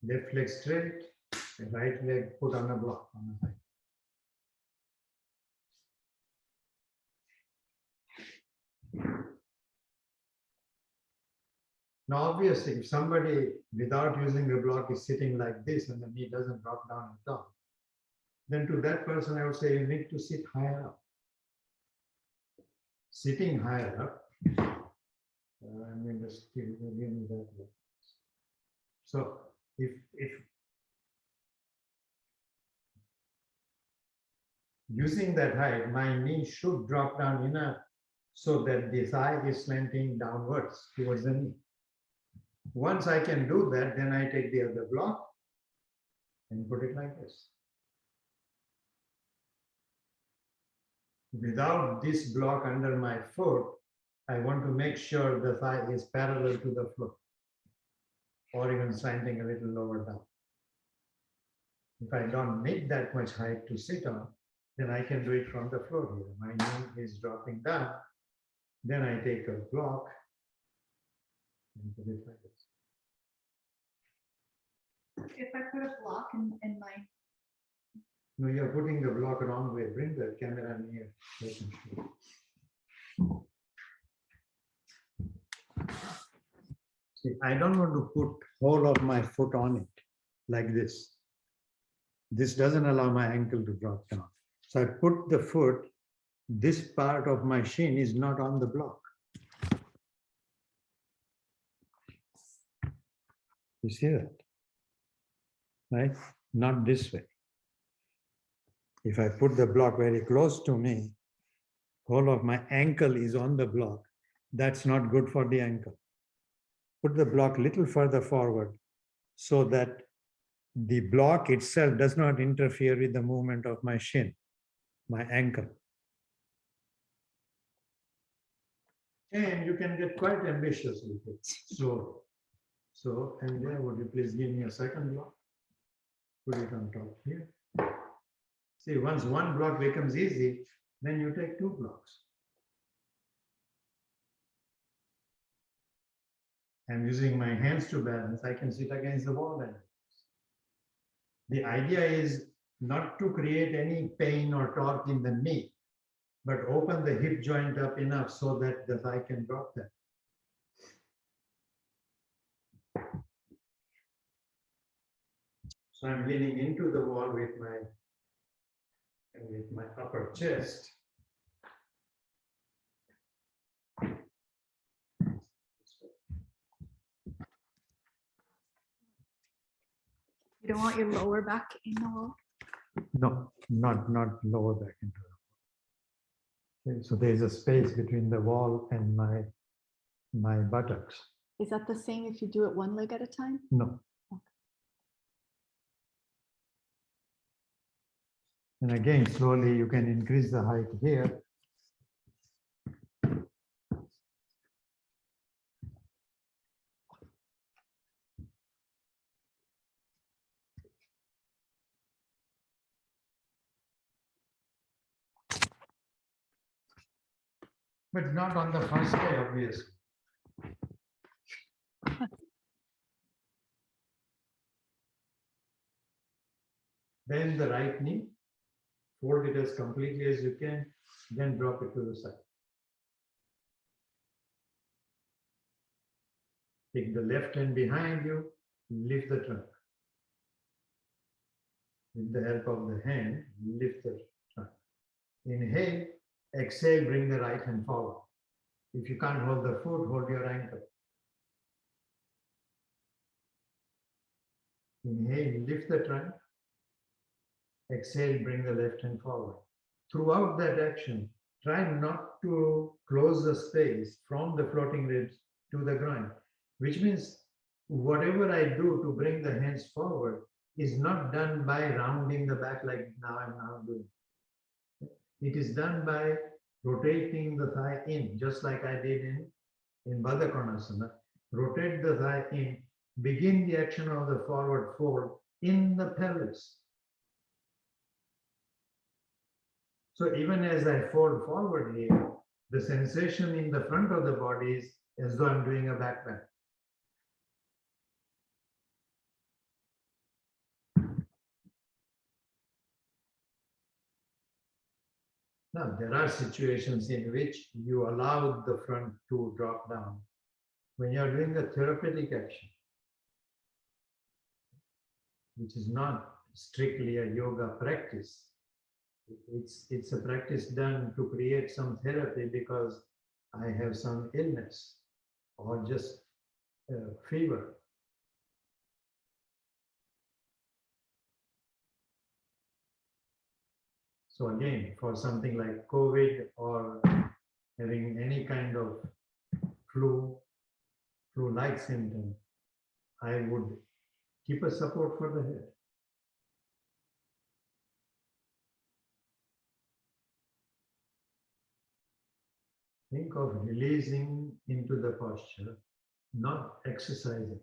Left leg straight, right leg put on a block on the side. Now, obviously, if somebody without using a block is sitting like this and the knee doesn't drop down at all, then to that person, I would say you need to sit higher up. Sitting higher up, I'm going to still give me that. So, if using that height, my knee should drop down enough so that the thigh is slanting downwards towards the knee. Once I can do that, then I take the other block and put it like this. Without this block under my foot, I want to make sure the thigh is parallel to the floor or even slanting a little lower down. If I don't need that much height to sit on, then I can do it from the floor here. My knee is dropping down. Then I take a block and put it like this. If I put a block in my... No, you're putting the block wrong way. Bring the camera near. See, I don't want to put whole of my foot on it like this. This doesn't allow my ankle to drop down. So I put the foot, this part of my shin is not on the block. You see that? Right? Not this way. If I put the block very close to me, whole of my ankle is on the block. That's not good for the ankle. Put the block a little further forward so that the block itself does not interfere with the movement of my shin, my ankle. And you can get quite ambitious with it. So, Andrea, would you please give me a second block? Put it on top here. See, once one block becomes easy, then you take two blocks. I'm using my hands to balance. I can sit against the wall. And the idea is not to create any pain or torque in the knee, but open the hip joint up enough so that the thigh can drop there. So I'm leaning into the wall with my upper chest. You don't want your lower back in the wall? No, not lower back into the wall. Okay, so there's a space between the wall and my buttocks. Is that the same if you do it one leg at a time? No. Okay. And again, slowly you can increase the height here. But not on the first day, obviously. Then the right knee, fold it as completely as you can, then drop it to the side. Take the left hand behind you, lift the trunk. With the help of the hand, lift the trunk. Inhale, exhale, bring the right hand forward. If you can't hold the foot, hold your ankle. Inhale, lift the trunk. Exhale, bring the left hand forward. Throughout that action, try not to close the space from the floating ribs to the groin, which means whatever I do to bring the hands forward is not done by rounding the back like I'm now doing. It is done by rotating the thigh in, just like I did in Baddha Konasana. Rotate the thigh in, begin the action of the forward fold in the pelvis. So even as I fold forward here, the sensation in the front of the body is as though I'm doing a back bend. Now, there are situations in which you allow the front to drop down. When you are doing a therapeutic action, which is not strictly a yoga practice, it's a practice done to create some therapy because I have some illness or just fever. So again, for something like COVID or having any kind of flu-like symptom, I would keep a support for the head. Think of releasing into the posture, not exercising.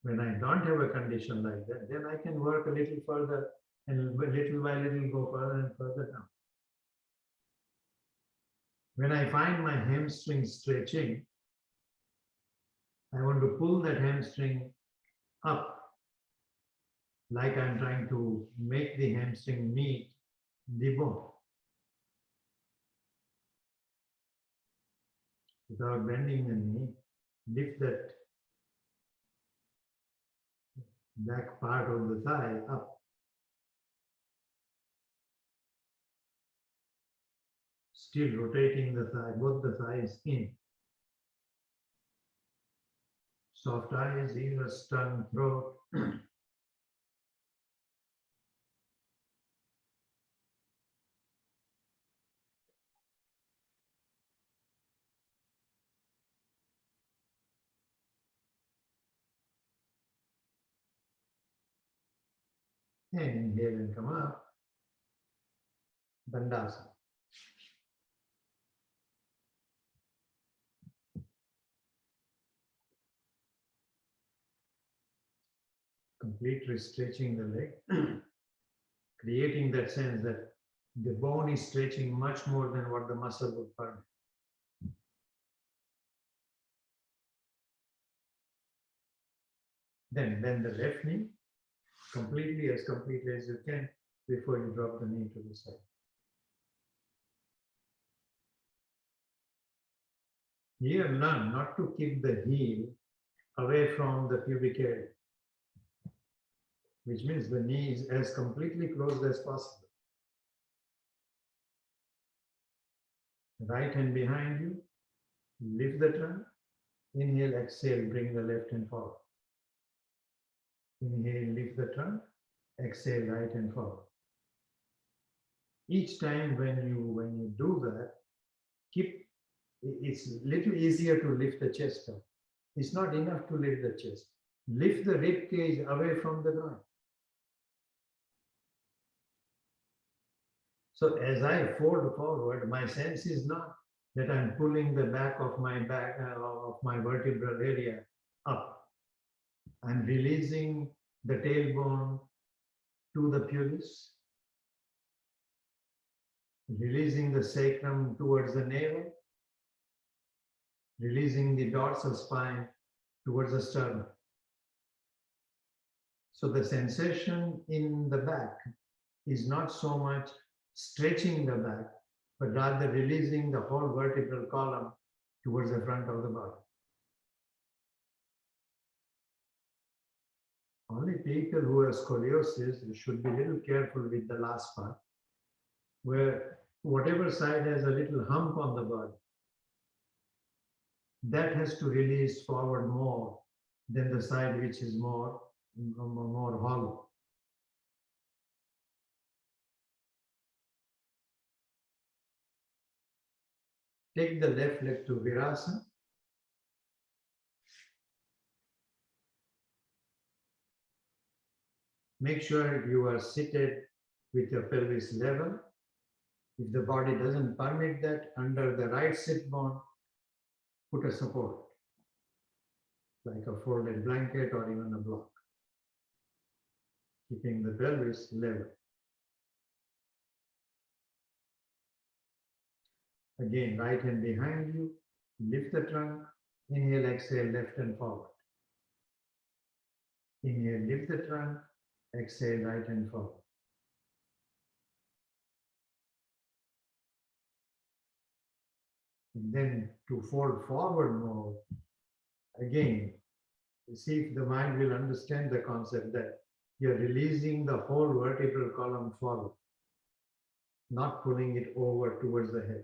When I don't have a condition like that, then I can work a little further and little by little go further and further down. When I find my hamstring stretching, I want to pull that hamstring up, like I'm trying to make the hamstring meet the bone. Without bending the knee, lift that back part of the thigh up. Still rotating the thigh, both the thighs in. Soft eyes, ears, tongue, throat. And inhale and come up. Dandasana. Completely stretching the leg, creating that sense that the bone is stretching much more than what the muscle would permit. Then bend the left knee completely as you can before you drop the knee to the side. Here, learn not to keep the heel away from the pubic area, which means the knee is as completely closed as possible. Right hand behind you, lift the trunk, inhale, exhale, bring the left hand forward. Inhale, lift the trunk, exhale, right hand forward. Each time when you do that, it's a little easier to lift the chest up. It's not enough to lift the chest. Lift the rib cage away from the ground. So as I fold forward, my sense is not that I'm pulling the back of my vertebral area up. I'm releasing the tailbone to the pubis, releasing the sacrum towards the navel, releasing the dorsal spine towards the sternum. So the sensation in the back is not so much stretching the back, but rather releasing the whole vertebral column towards the front of the body. Only people who have scoliosis should be a little careful with the last part, where whatever side has a little hump on the body, that has to release forward more than the side which is more hollow. Take the left leg to Virasana. Make sure you are seated with your pelvis level. If the body doesn't permit that, under the right sit bone, put a support, like a folded blanket or even a block, keeping the pelvis level. Again, right hand behind you, lift the trunk, inhale, exhale, left and forward. Inhale, lift the trunk, exhale, right and forward. And then to fold forward more, again, see if the mind will understand the concept that you're releasing the whole vertebral column forward, not pulling it over towards the head.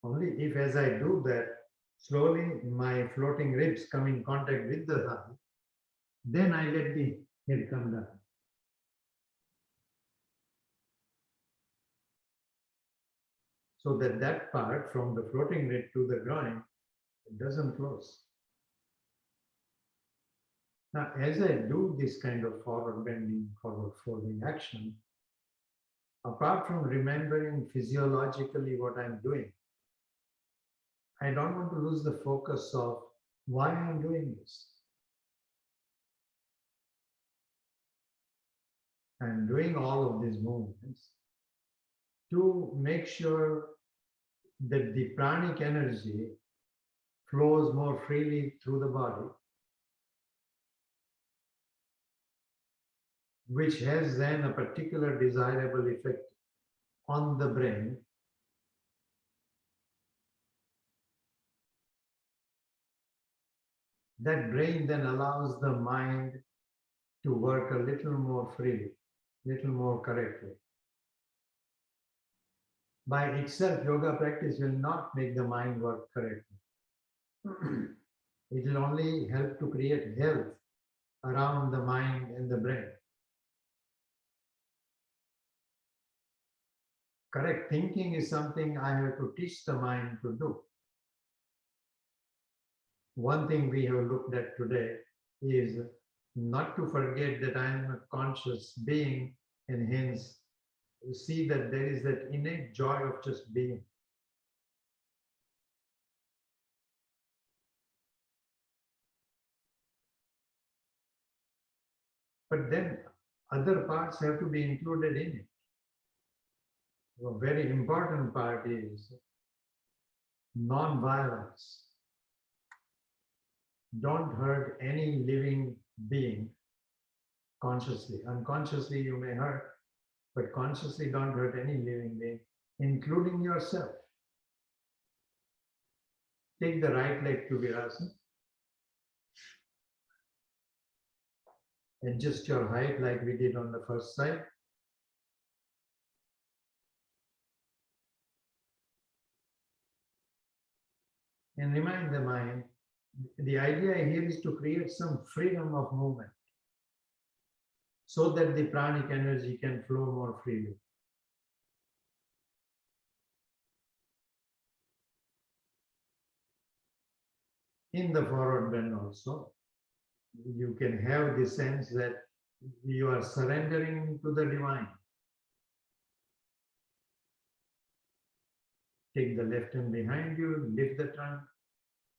Only if as I do that, slowly my floating ribs come in contact with the thigh, then I let the head come down. So that that part from the floating rib to the groin doesn't close. Now, as I do this kind of forward bending, forward folding action, apart from remembering physiologically what I'm doing, I don't want to lose the focus of why I'm doing this. I'm doing all of these movements to make sure that the pranic energy flows more freely through the body, which has then a particular desirable effect on the brain. That brain then allows the mind to work a little more freely, little more correctly. By itself, yoga practice will not make the mind work correctly. It will only help to create health around the mind and the brain. Correct thinking is something I have to teach the mind to do. One thing we have looked at today is not to forget that I am a conscious being, and hence see that there is that innate joy of just being. But then other parts have to be included in it. A very important part is non-violence. Don't hurt any living being consciously. Unconsciously you may hurt, but consciously don't hurt any living being, including yourself. Take the right leg to Virasana. Adjust your height like we did on the first side. And remind the mind, the idea here is to create some freedom of movement so that the pranic energy can flow more freely. In the forward bend also, you can have the sense that you are surrendering to the divine. Take the left hand behind you, lift the trunk,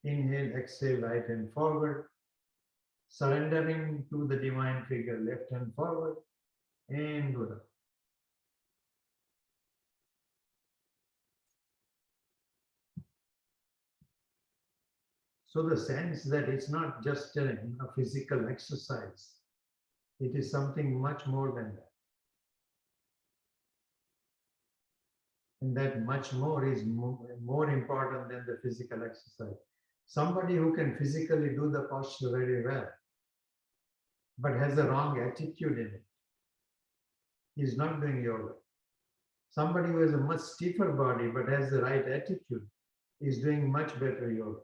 inhale, exhale, right hand forward, surrendering to the divine figure, left hand forward, and go down. So the sense that it's not just a physical exercise, it is something much more than that. And that much more is more important than the physical exercise. Somebody who can physically do the posture very well, but has the wrong attitude in it, is not doing yoga. Somebody who has a much stiffer body, but has the right attitude, is doing much better yoga.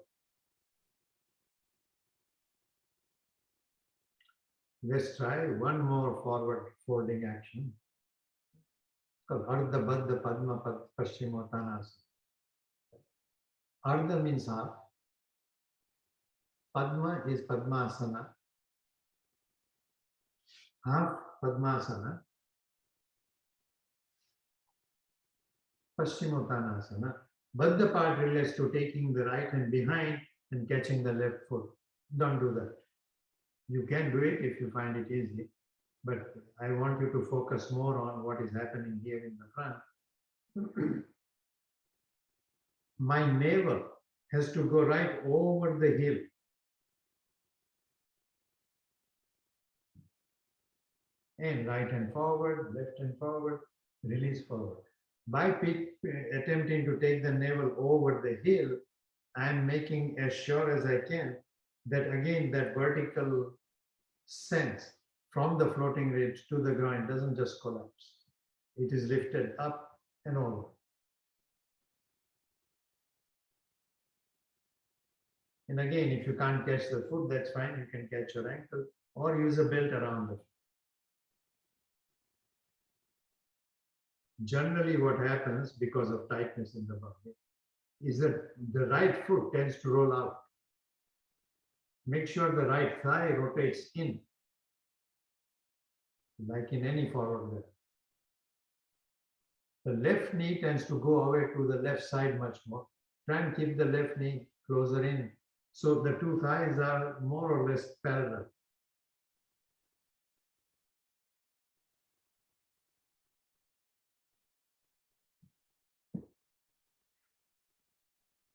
Let's try one more forward folding action. Called Ardha Baddha Padma Paschimottanasana. Ardha means half. Padma is Padmasana. Half Padmasana. Paschimottanasana. Baddha part relates to taking the right hand behind and catching the left foot. Don't do that. You can do it if you find it easy, but I want you to focus more on what is happening here in the front. My navel has to go right over the heel. And right hand forward, left hand forward, release forward. By attempting to take the navel over the heel, I'm making as sure as I can that again that vertical sense from the floating ribs to the groin doesn't just collapse. It is lifted up and over. And again, if you can't catch the foot, that's fine. You can catch your ankle or use a belt around it. Generally, what happens because of tightness in the body is that the right foot tends to roll out. Make sure the right thigh rotates in, like in any forward bend. The left knee tends to go away to the left side much more. Try and keep the left knee closer in. So the two thighs are more or less parallel.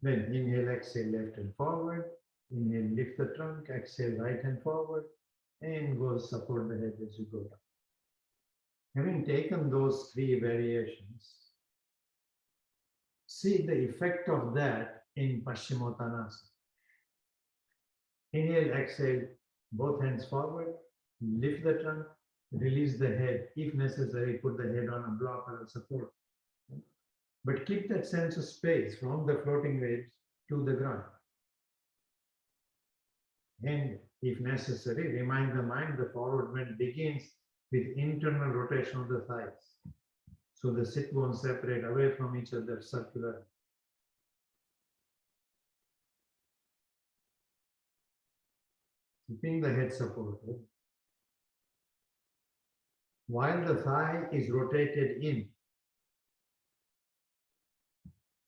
Then inhale, exhale, left and forward. Inhale, lift the trunk. Exhale, right hand forward. And go support the head as you go down. Having taken those three variations, see the effect of that in Paschimottanasana. Inhale, exhale, both hands forward, lift the trunk, release the head. If necessary, put the head on a block or a support. But keep that sense of space from the floating ribs to the ground. And if necessary, remind the mind the forward bend begins with internal rotation of the thighs. So the sit bones separate away from each other circularly. Keeping the head supported. While the thigh is rotated in,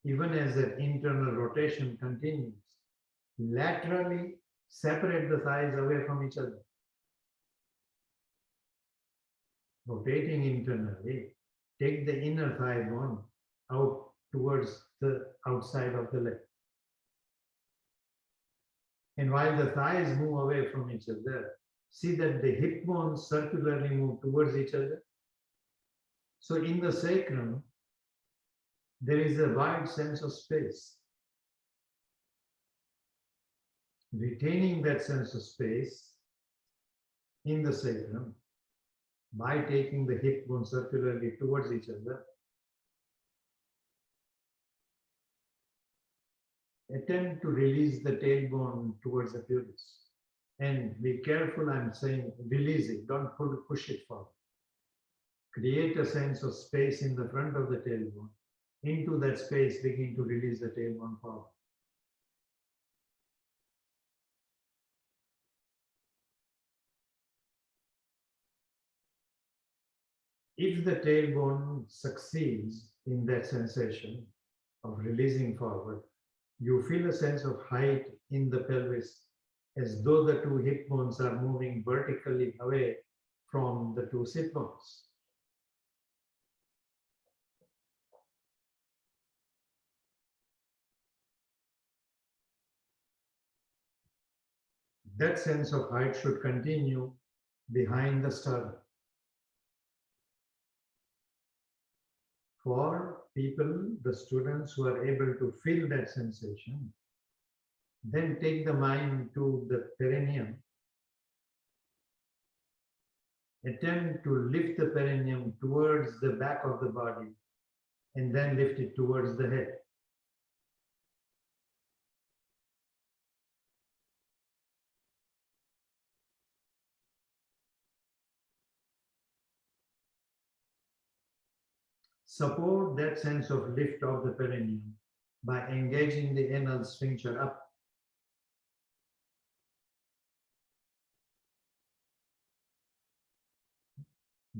even as that internal rotation continues, laterally separate the thighs away from each other. Rotating internally, take the inner thigh bone out towards the outside of the leg. And while the thighs move away from each other, see that the hip bones circularly move towards each other. So in the sacrum, there is a wide sense of space. Retaining that sense of space in the sacrum by taking the hip bone circularly towards each other, attempt to release the tailbone towards the pubis. And be careful, I'm saying release it, don't push it forward. Create a sense of space in the front of the tailbone. Into that space, begin to release the tailbone forward. If the tailbone succeeds in that sensation of releasing forward, you feel a sense of height in the pelvis as though the two hip bones are moving vertically away from the two sit bones. That sense of height should continue behind the sternum. For people, the students who are able to feel that sensation, then take the mind to the perineum. Attempt to lift the perineum towards the back of the body and then lift it towards the head. Support that sense of lift of the perineum by engaging the anal sphincter up.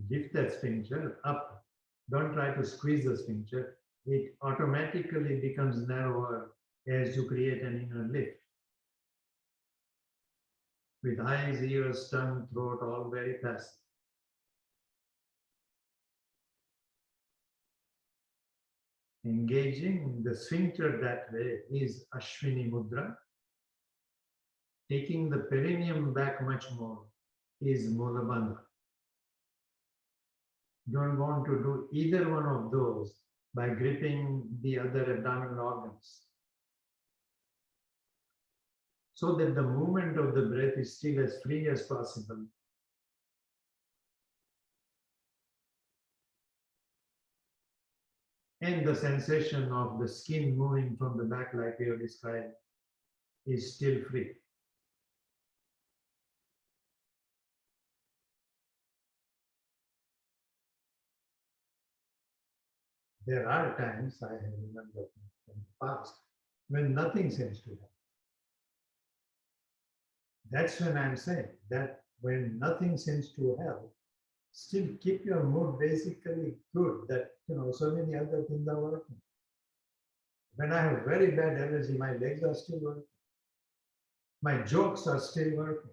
Lift that sphincter up. Don't try to squeeze the sphincter. It automatically becomes narrower as you create an inner lift. With eyes, ears, tongue, throat, all very passive. Engaging the sphincter that way is Ashwini Mudra. Taking the perineum back much more is Mula Bandha. don't want to do either one of those by gripping the other abdominal organs, so that the movement of the breath is still as free as possible. And the sensation of the skin moving from the back, like we have described, is still free. There are times I remember from the past when nothing seems to happen. That's when I'm saying that when nothing seems to help, still keep your mood basically good, that so many other things are working. When I have very bad allergy, my legs are still working. My jokes are still working.